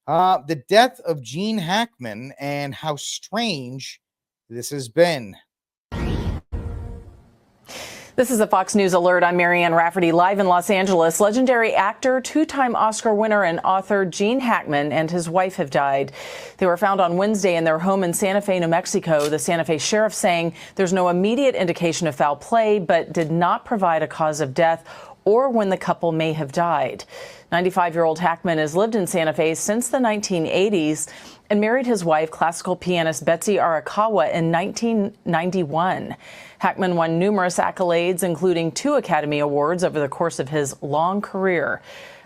The death of Gene Hackman and how strange this has been. This is a Fox News alert. I'm Marianne Rafferty, live in Los Angeles. Legendary actor, two-time Oscar winner and author Gene Hackman and his wife have died. They were found on Wednesday in their home in Santa Fe, New Mexico. The Santa Fe sheriff saying there's no immediate indication of foul play, but did not provide a cause of death or when the couple may have died. 95-year-old Hackman has lived in Santa Fe since the 1980s and married his wife, classical pianist Betsy Arakawa, in 1991. Hackman won numerous accolades, including 2 Academy Awards over the course of his long career.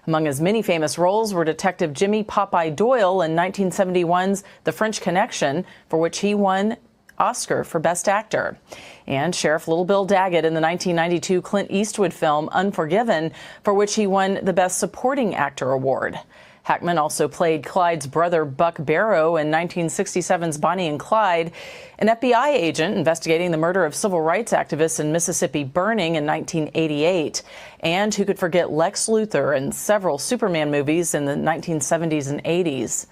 Among his many famous roles were Detective Jimmy Popeye Doyle in 1971's The French Connection, for which he won Oscar for Best Actor, and Sheriff Little Bill Daggett in the 1992 Clint Eastwood film Unforgiven, for which he won the Best Supporting Actor award. Hackman also played Clyde's brother Buck Barrow in 1967's Bonnie and Clyde, an FBI agent investigating the murder of civil rights activists in Mississippi Burning in 1988, and who could forget Lex Luthor in several Superman movies in the 1970s and 80s.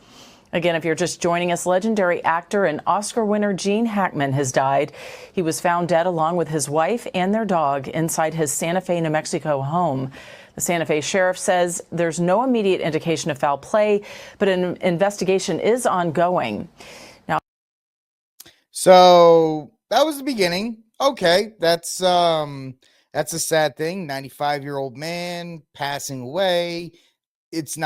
Again, if you're just joining us, legendary actor and Oscar winner Gene Hackman has died. He was found dead along with his wife and their dog inside his Santa Fe, New Mexico home. The Santa Fe sheriff says there's no immediate indication of foul play, but an investigation is ongoing. Now, so that was the beginning. Okay, that's a sad thing. 95-year-old man passing away. It's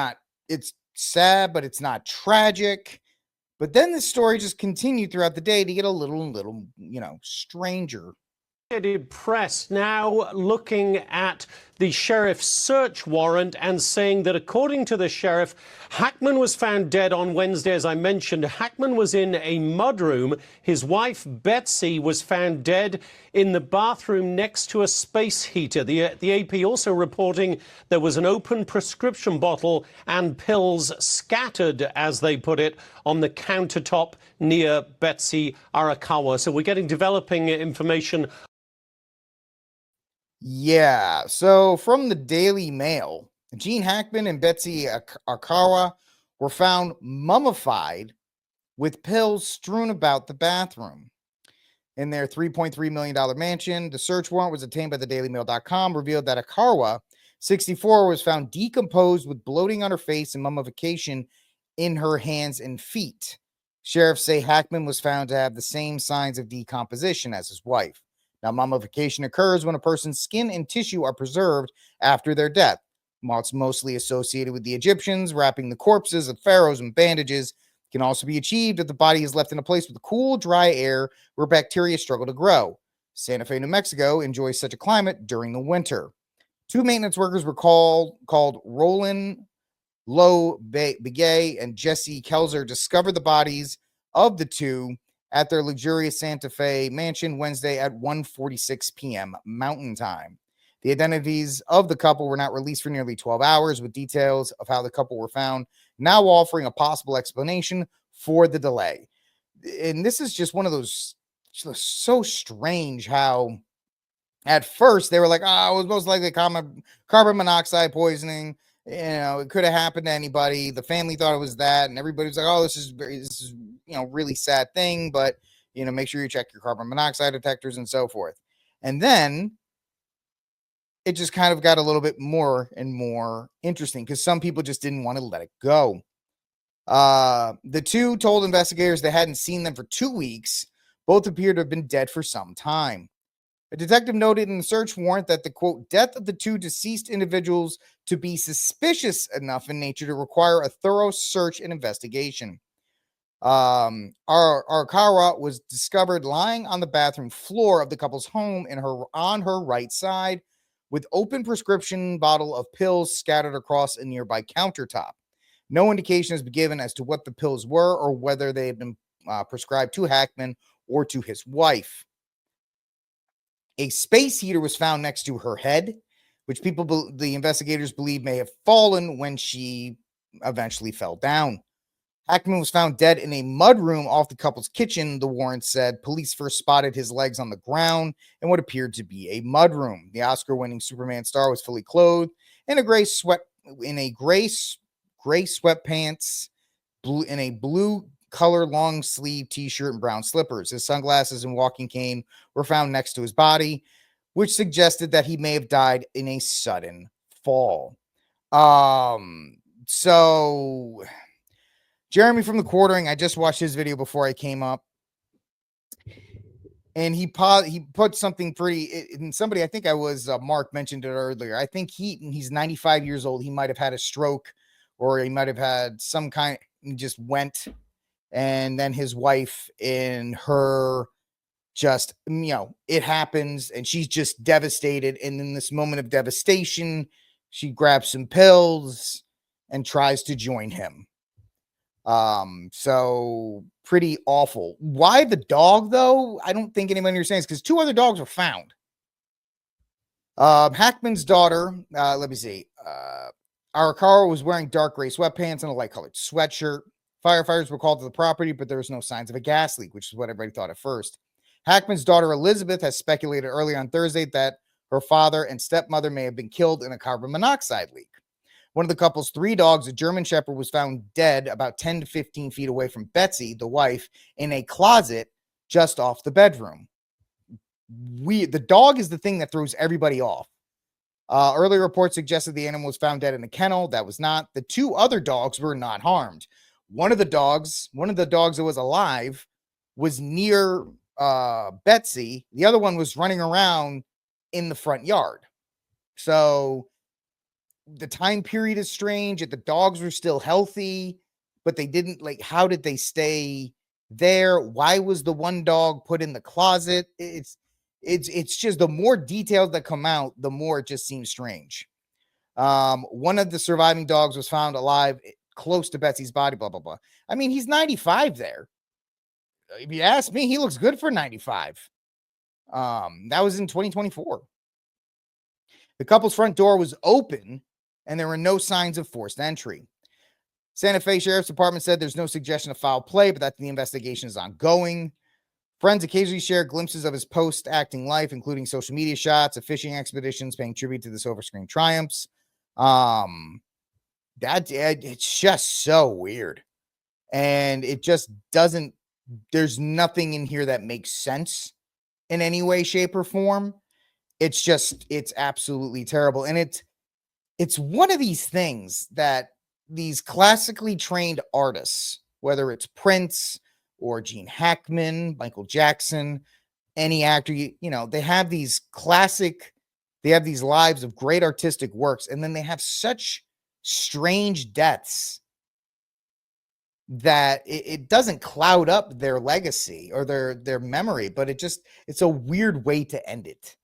sad, but it's not tragic. But then the story just continued throughout the day to get a little, stranger. Press now looking at the sheriff's search warrant and saying that according to the sheriff, Hackman was found dead on Wednesday. As I mentioned, Hackman was in a mudroom. His wife, Betsy, was found dead in the bathroom next to a space heater. The AP also reporting there was an open prescription bottle and pills scattered, as they put it, on the countertop near Betsy Arakawa. So we're getting developing information. Yeah, so from the Daily Mail, Gene Hackman and Betsy Arakawa were found mummified with pills strewn about the bathroom. In their $3.3 million mansion, the search warrant was obtained by the dailymail.com, revealed that Arakawa, 64, was found decomposed with bloating on her face and mummification in her hands and feet. Sheriffs say Hackman was found to have the same signs of decomposition as his wife. Now, mummification occurs when a person's skin and tissue are preserved after their death. It's mostly associated with the Egyptians, wrapping the corpses of pharaohs in bandages. It can also be achieved if the body is left in a place with cool, dry air where bacteria struggle to grow. Santa Fe, New Mexico enjoys such a climate during the winter. 2 maintenance workers were called Roland Lowe Begay and Jesse Kelzer discovered the bodies of the 2 at their luxurious Santa Fe mansion Wednesday at 1:46 p.m. Mountain Time. The identities of the couple were not released for nearly 12 hours, with details of how the couple were found now offering a possible explanation for the delay. And this is just one of those so strange how at first they were like, it was most likely carbon monoxide poisoning. It could have happened to anybody. The family thought it was that, and everybody was like, this is really sad thing, but make sure you check your carbon monoxide detectors and so forth. And then it just kind of got a little bit more and more interesting because some people just didn't want to let it go. The 2 told investigators they hadn't seen them for 2 weeks. Both appeared to have been dead for some time. A detective noted in the search warrant that the, quote, death of the 2 deceased individuals to be suspicious enough in nature to require a thorough search and investigation. Arakawa was discovered lying on the bathroom floor of the couple's home on her right side with open prescription bottle of pills scattered across a nearby countertop. No indication has been given as to what the pills were or whether they had been prescribed to Hackman or to his wife. A space heater was found next to her head, which the investigators believe may have fallen when she eventually fell down. Hackman was found dead in a mudroom off the couple's kitchen, the warrant said. Police first spotted his legs on the ground in what appeared to be a mudroom. The Oscar-winning Superman star was fully clothed in gray sweatpants, blue color long sleeve t-shirt and brown slippers. His sunglasses and walking cane were found next to his body, which suggested that he may have died in a sudden fall. So Jeremy from the Quartering, I just watched his video before I came up, and he put something pretty, and somebody, I think I was Mark mentioned it earlier. I think he's 95 years old. He might have had a stroke, or he might have had some kind, he just went, and then his wife and her just, it happens, and she's just devastated. And in this moment of devastation, she grabs some pills and tries to join him. So pretty awful. Why the dog, though? I don't think anybody understands, because 2 other dogs were found. Hackman's daughter, let me see. Arakawa was wearing dark gray sweatpants and a light colored sweatshirt. Firefighters were called to the property, but there was no signs of a gas leak, which is what everybody thought at first. Hackman's daughter, Elizabeth, has speculated early on Thursday that her father and stepmother may have been killed in a carbon monoxide leak. One of the couple's 3 dogs, a German Shepherd, was found dead about 10 to 15 feet away from Betsy, the wife, in a closet just off the bedroom. The dog is the thing that throws everybody off. Earlier reports suggested the animal was found dead in a kennel. That was not. The 2 other dogs were not harmed. One of the dogs that was alive was near Betsy. The other one was running around in the front yard. So the time period is strange. The dogs were still healthy, but they didn't, how did they stay there? Why was the one dog put in the closet? It's just, the more details that come out, the more it just seems strange. One of the surviving dogs was found alive close to Betsy's body, blah, blah, blah. I mean, he's 95 there. If you ask me, he looks good for 95. That was in 2024. The couple's front door was open, and there were no signs of forced entry. Santa Fe Sheriff's Department said there's no suggestion of foul play, but that the investigation is ongoing. Friends occasionally share glimpses of his post-acting life, including social media shots of fishing expeditions paying tribute to the silver-screen triumphs. It's just so weird. And it just doesn't, there's nothing in here that makes sense in any way, shape, or form. It's absolutely terrible. And it's one of these things that these classically trained artists, whether it's Prince or Gene Hackman, Michael Jackson, any actor, they have these lives of great artistic works, and then they have such strange deaths that it doesn't cloud up their legacy or their memory, but it's a weird way to end it.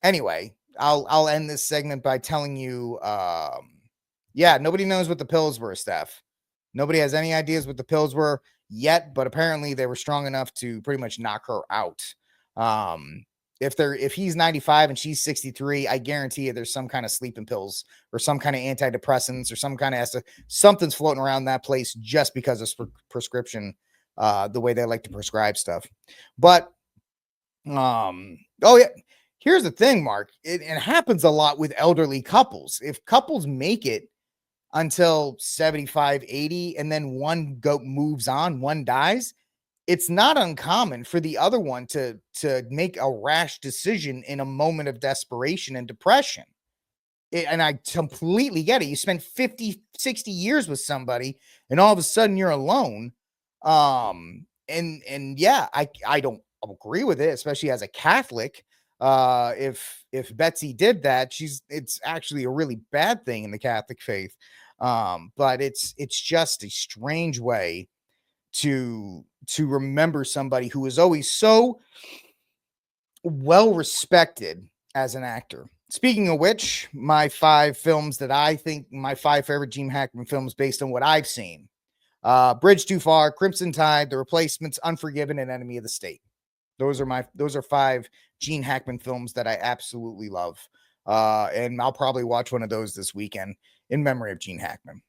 Anyway, I'll end this segment by telling you, nobody knows what the pills were, Steph. Nobody has any ideas what the pills were yet, but apparently they were strong enough to pretty much knock her out. If he's 95 and she's 63, I guarantee you there's some kind of sleeping pills or some kind of antidepressants or some kind of something's floating around that place just because of prescription, the way they like to prescribe stuff. But, here's the thing, Mark. It happens a lot with elderly couples. If couples make it until 75, 80, and then one moves on, one dies, it's not uncommon for the other one to make a rash decision in a moment of desperation and depression. And I completely get it. You spend 50, 60 years with somebody, and all of a sudden you're alone. I don't agree with it, especially as a Catholic. If Betsy did that, it's actually a really bad thing in the Catholic faith. But it's just a strange way to remember somebody who is always so well respected as an actor. Speaking of which, my 5 films that I think my 5 favorite Gene Hackman films based on what I've seen: Bridge Too Far, Crimson Tide, The Replacements, Unforgiven, and Enemy of the State. Those are 5 Gene Hackman films that I absolutely love. And I'll probably watch one of those this weekend in memory of Gene Hackman.